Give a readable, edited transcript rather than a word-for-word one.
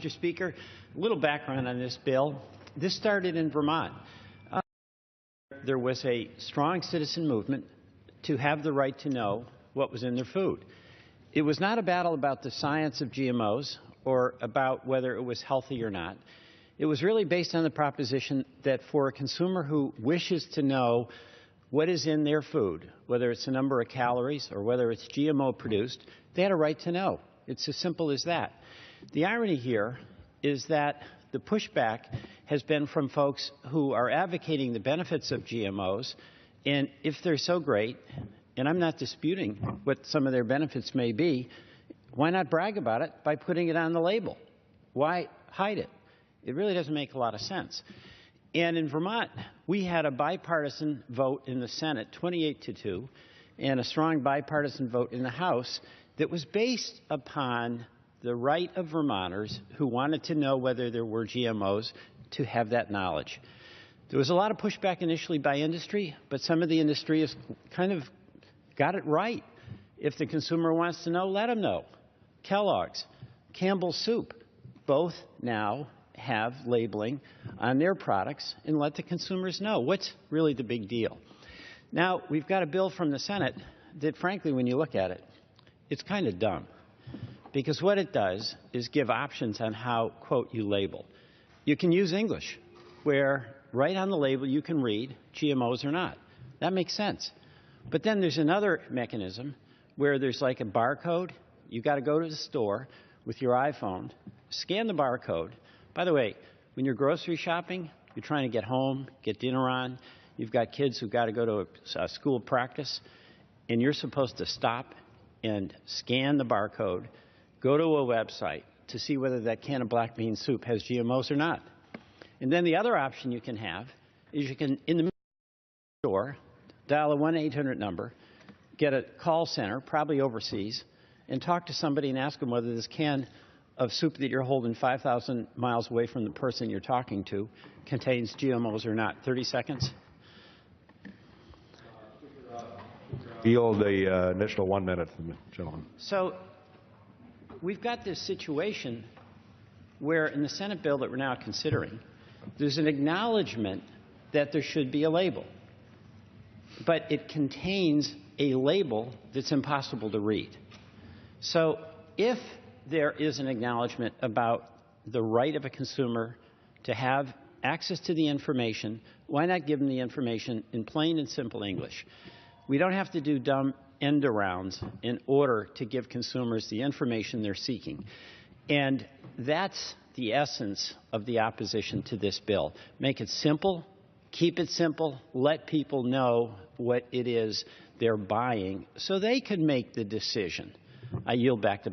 Mr. Speaker. A little background on this bill. This started in Vermont. There was a strong citizen movement to have the right to know what was in their food. It was not a battle about the science of GMOs or about whether it was healthy or not. It was really based on the proposition that for a consumer who wishes to know what is in their food, whether it's the number of calories or whether it's GMO produced, they had a right to know. It's as simple as that. The irony here is that the pushback has been from folks who are advocating the benefits of GMOs, and if they're so great, and I'm not disputing what some of their benefits may be, why not brag about it by putting it on the label? Why hide it? It really doesn't make a lot of sense. And in Vermont, we had a bipartisan vote in the Senate, 28-2, and a strong bipartisan vote in the House that was based upon the right of Vermonters who wanted to know whether there were GMOs to have that knowledge. There was a lot of pushback initially by industry, but some of the industry has kind of got it right. If the consumer wants to know, let them know. Kellogg's, Campbell's Soup, both now have labeling on their products and let the consumers know. What's really the big deal? Now, we've got a bill from the Senate that, frankly, when you look at it, it's kind of dumb. Because what it does is give options on how, quote, you label. You can use English, where right on the label you can read GMOs or not. That makes sense. But then there's another mechanism where there's like a barcode. You've got to go to the store with your iPhone, scan the barcode. By the way, when you're grocery shopping, you're trying to get home, get dinner on, you've got kids who've got to go to a school practice, and you're supposed to stop and scan the barcode, go to a website to see whether that can of black bean soup has GMOs or not. And then the other option you can have is you can, in the store, dial a 1-800 number, get a call center, probably overseas, and talk to somebody and ask them whether this can of soup that you're holding 5,000 miles away from the person you're talking to contains GMOs or not. 30 seconds. Yield the additional 1 minute, gentlemen. So we've got this situation where in the Senate bill that we're now considering, there's an acknowledgement that there should be a label, but it contains a label that's impossible to read. So if there is an acknowledgement about the right of a consumer to have access to the information, why not give them the information in plain and simple English? We don't have to do dumb end arounds in order to give consumers the information they're seeking. And that's the essence of the opposition to this bill. Make it simple, keep it simple, let people know what it is they're buying so they can make the decision. I yield back to